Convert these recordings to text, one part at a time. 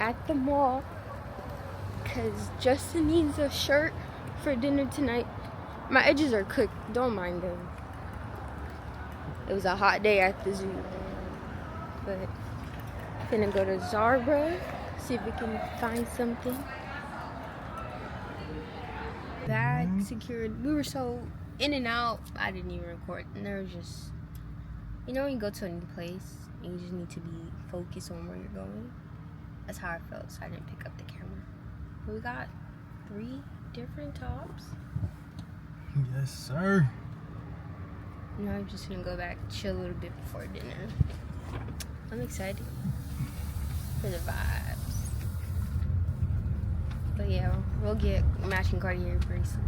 at the mall because Justin needs a shirt for dinner tonight. My edges are cooked, don't mind them. It was a hot day at the zoo. But I'm gonna go to Zara, see if we can find something. Bag secured. We were so in and out, I didn't even record. And there was just, you know, when you go to a new place and you just need to be focused on where you're going. That's how I felt, so I didn't pick up the camera. But we got 3 different tops. Yes, sir. Now I'm just gonna go back, chill a little bit before dinner. I'm excited for the vibes. But yeah, we'll get matching Cartier bracelet.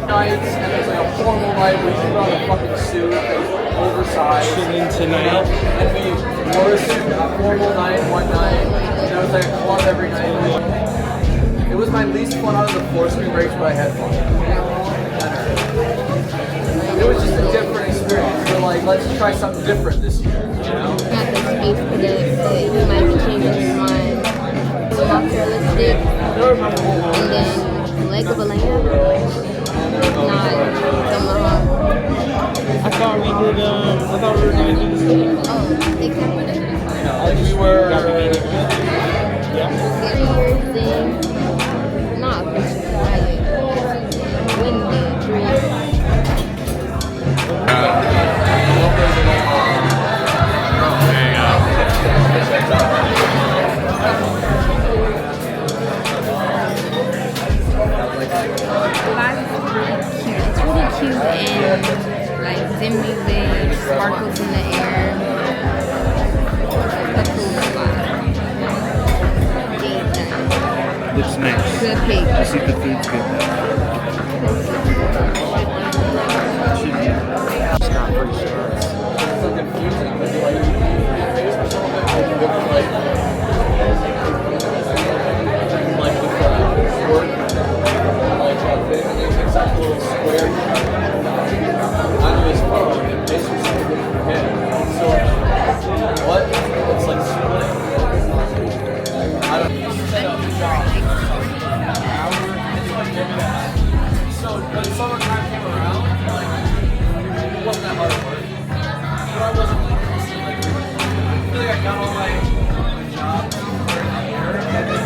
Nights, and there's like a formal night where you put on a fucking suit that's oversized. Chilling tonight. And we wore a suit on a formal night one night, and there was like a club every night. It was my least fun out of the 4 spring breaks, but I had fun. It was just a different experience. We're like, let's try something different this year, you know? Got the space for that, but you might be changing your mind. So my pair lipstick, and then leg of a lamb. Not I thought we were going to do this thing. Oh, they come with it. Like we were. Yeah. Weird thing. Not officially quiet. Windy, dreamy. It's really cute and like dimly lit, sparkles in the air. A cool spot. Looks nice. Good pick. I see the food's good It's not pretty sure. It's so confusing, but like with the work, it takes that little square onto his phone and basically something good for him. So, what? It's like splitting. I don't know. So, when summertime came around, like, it wasn't that hard to work. But I wasn't like, I feel like I got all my jobs during the year. And then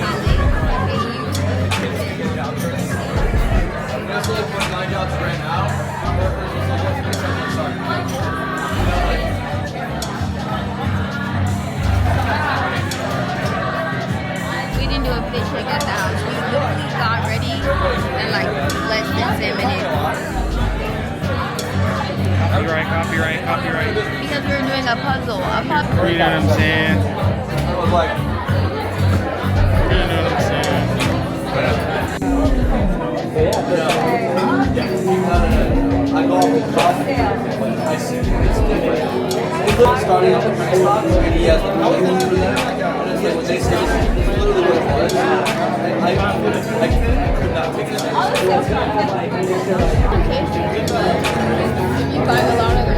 that's like when 9 jobs ran out. Workers was like, what's this? I'm sorry. We didn't do a fit check at the house. We literally got ready in like less than 10 minutes. Copyright. Because we were doing a puzzle. A puzzle. You know what I'm saying? I was like, You know what I'm saying? I go off the top, I see it's different. He's literally starting off the price box, and he has the things for them. And it's like when they say it's literally what it was. And I could not take it. You buy a lot of them.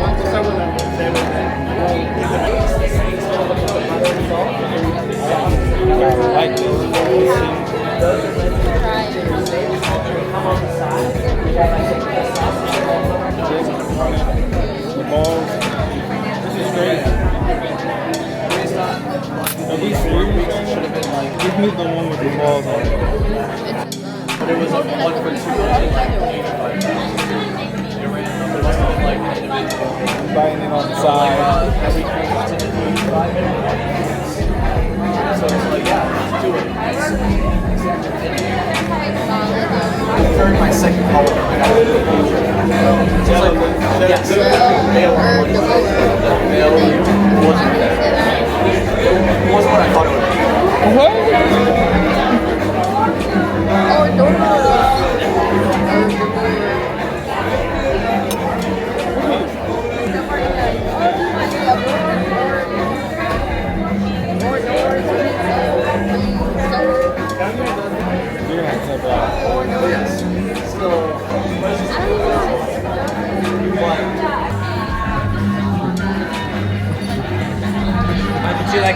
Like the balls. This is great. At least should have been like, give me the one with the balls on it. But it was like 1 for 2, like 85. It must have been like individual. Biting it on the side. Every 5 minutes. So it's like, yeah, let's do it. During my second call, I got a it's like, yes, mail wasn't there. It wasn't what I thought it would be.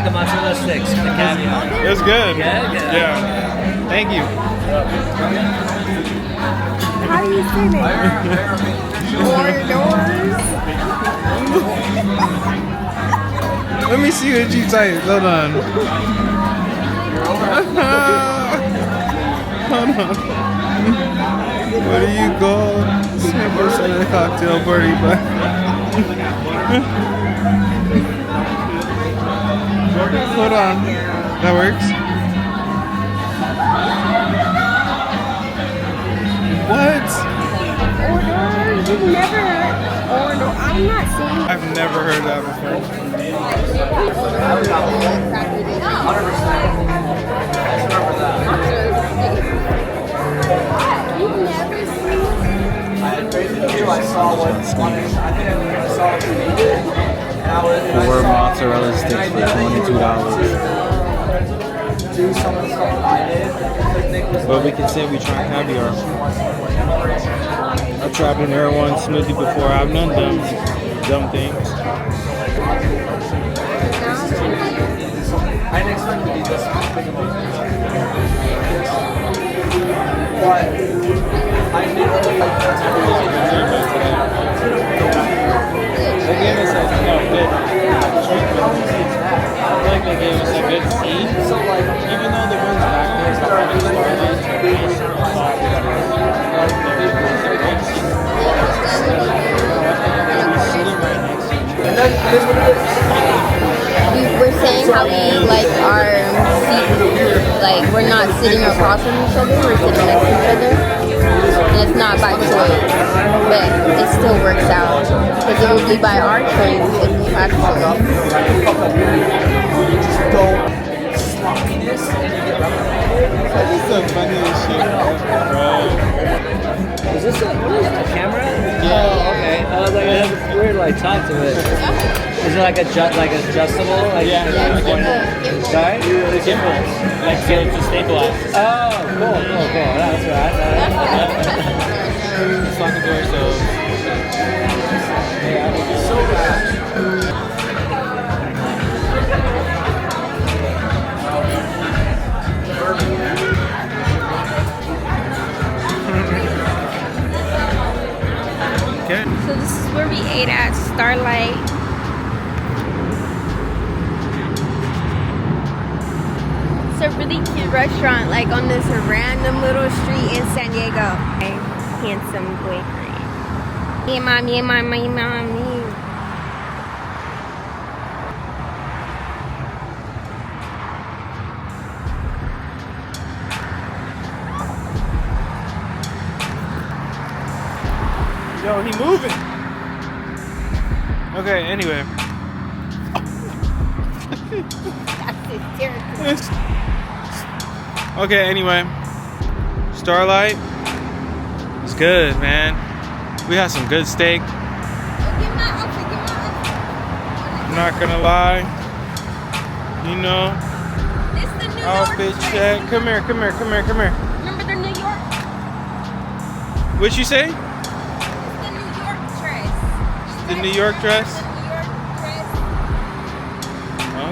the mozzarella sticks and the caviar. It was good. Yeah, good. Yeah. Thank you. How do you say that? Let me see what you type. Hold on. Hold on. What do you call samples at a cocktail party? Hold on. That works. What? Orders? You've never heard order. I'm not saying. I've never heard that before. You've never seen. I saw one. I think I saw it. And I was. And I 4 saw, mozzarella sticks for $22. do some of the stuff that I did. But we can say we tried caviar. I've tried an Air One smoothie before. I've done dumb things. I didn't expect to be this big of a but I did They gave us a good treatment. I feel like they gave us a good seat. So like, even though the ones back there is not having starlights, We were saying how we like our seat, like we're not sitting across from each other, we're sitting next to each other. And it's not by choice, but it still works out. Because it would be by our choice if we had choice. That is the funniest shit, bro. Is this a camera? Yeah. Oh, okay. I was like, it has a weird like top to it. Is it like adjustable? Like, Yeah. Sorry? The gimbal. Like, so to stabilize. Oh, cool. That's right. It's on the door, so. Okay. So this is where we ate at Starlight. It's a really cute restaurant, like on this random little street in San Diego. My handsome boyfriend. Yeah, mommy. Yo, he moving. Okay, anyway. That's hysterical. Okay, anyway. Starlight is good, man. We had some good steak. I'm not gonna lie. You know. It's the New Outfit York check. dress. Come here. Remember the New York? What'd you say? It's the New York dress. The New York dress? The New York dress.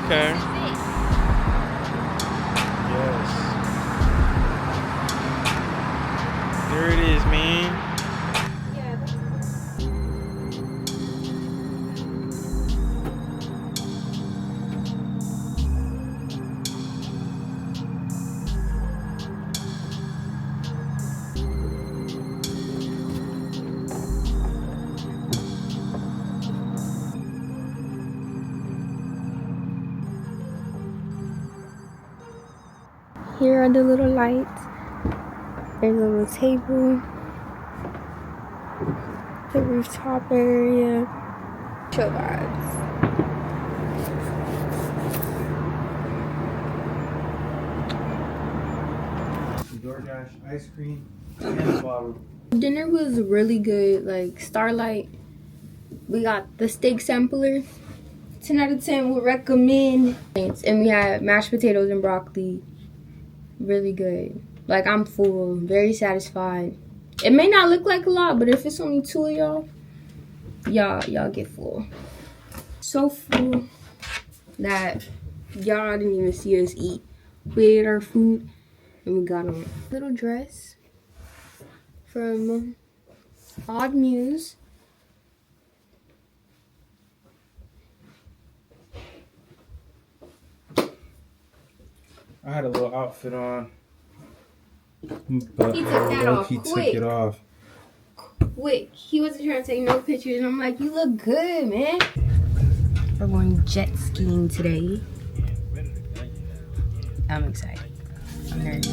Okay. This is it. Yes. There it is, man. Yeah, that's Here are the little lights. There's a little table. The rooftop area. Chill vibes. DoorDash ice cream and water. Dinner was really good. Like Starlight, we got the steak sampler. 10 out of 10 would recommend. And we had mashed potatoes and broccoli. Really good. Like, I'm full, very satisfied. It may not look like a lot, but if it's only 2 of y'all get full. So full that Y'all didn't even see us eat. We ate our food and we got on a little dress from Odd Muse. I had a little outfit on, but He took that off he quick. took it off. Quick. He wasn't trying to take no pictures, and I'm like, you look good, man. We're going jet skiing today. I'm excited. I'm nervous.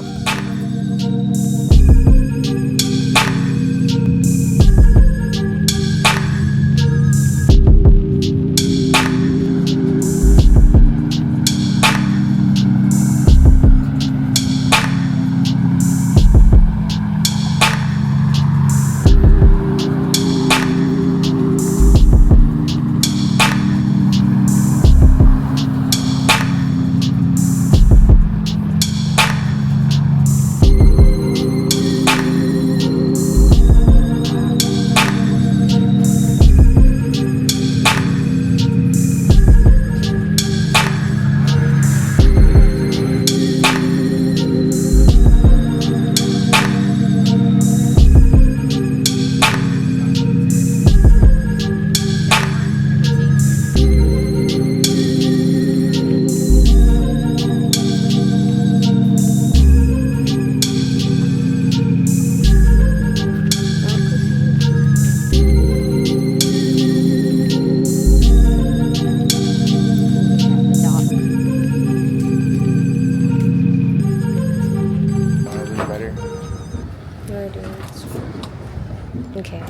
Okay.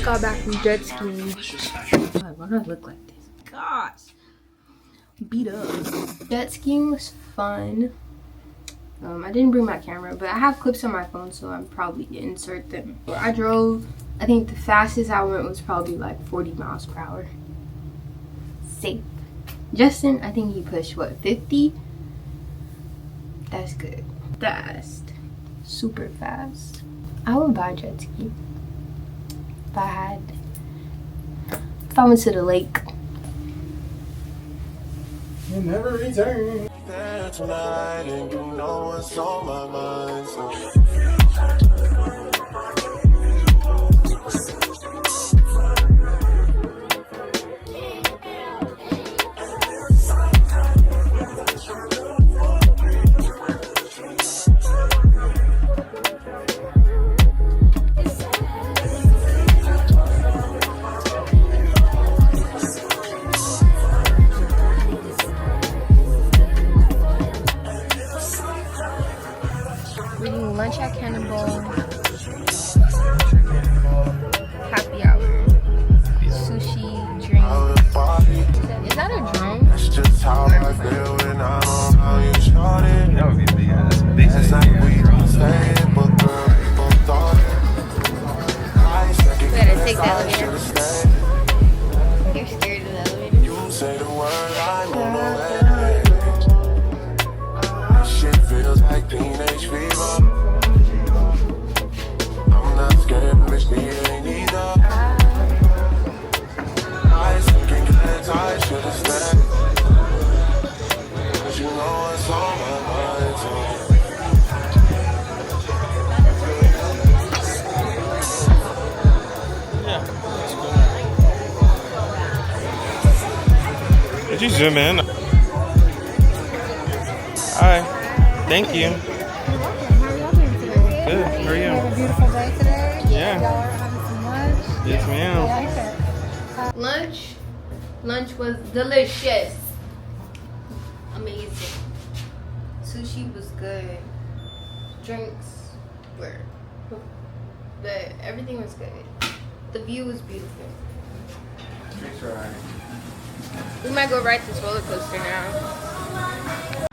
Got back from jet skiing. God, why do I look like this? Gosh, beat up. Jet skiing was fun. I didn't bring my camera, but I have clips on my phone, so I'm probably gonna insert them. I drove. I think the fastest I went was probably like 40 miles per hour. Safe. Justin, I think he pushed what, 50? That's good. Fast. Super fast. I would buy a jet ski. If I went to the lake. You'll never return. There tonight, and you know what's on my mind. So. Lunch you zoom in? Hi. Thank you. How are y'all doing today? Good. How are You you? have a beautiful day today. Yeah. Y'all are having some lunch. Yes, ma'am. I like that. Lunch was delicious. Amazing. Sushi was good. Drinks were, but everything was good. The view was beautiful. We might go ride this roller coaster now.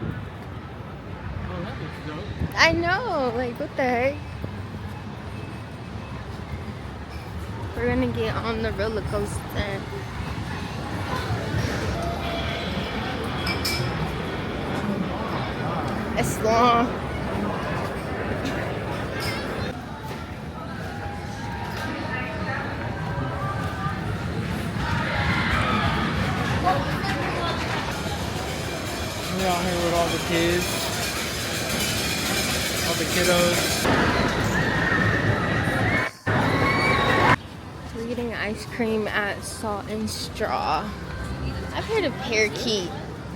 I know, like what the heck? We're gonna get on the roller coaster. It's long. We're out here with all the kids. All the kiddos. We're getting ice cream at Salt and Straw. I've heard of parakeet.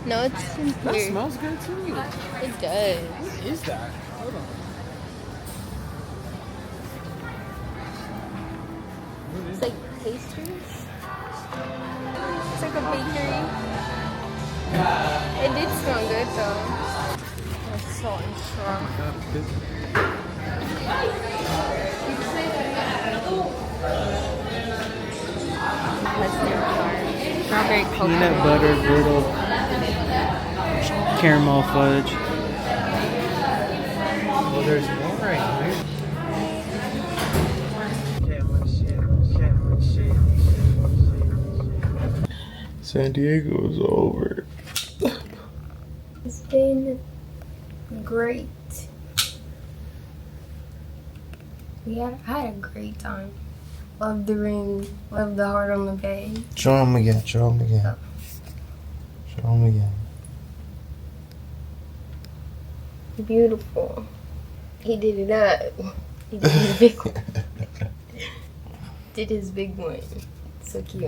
No, it's sincere. That smells good too. It does. What is that? Hold on. It's like pastries. It's like a bakery. It did smell good though. That's Salt and Straw. Strawberry coconut. Peanut butter griddle. Caramel fudge. Well, there's more right here. San Diego is over. It's been great. I had a great time. Love the ring. Love the heart on the bed. Show him again. Show him again. Show him again. Beautiful. He did it up. He did his big one. Did his big one. So cute.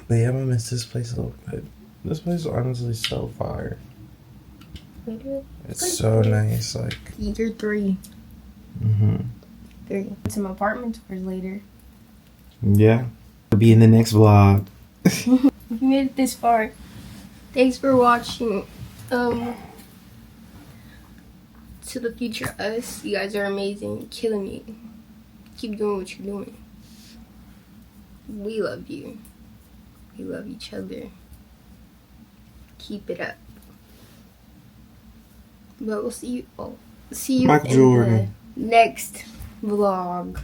But yeah, I'm gonna miss this place a little bit. This place is honestly so fire. It's so nice. Like, Year 3. 3. Some apartment tours later. yeah. It'll be in the next vlog. If you made it this far, thanks for watching. To the future us, you guys are amazing, killing me. Keep doing what you're doing. We love you. We love each other. Keep it up. But we'll see you. See you Mike in Jordan. the next vlog.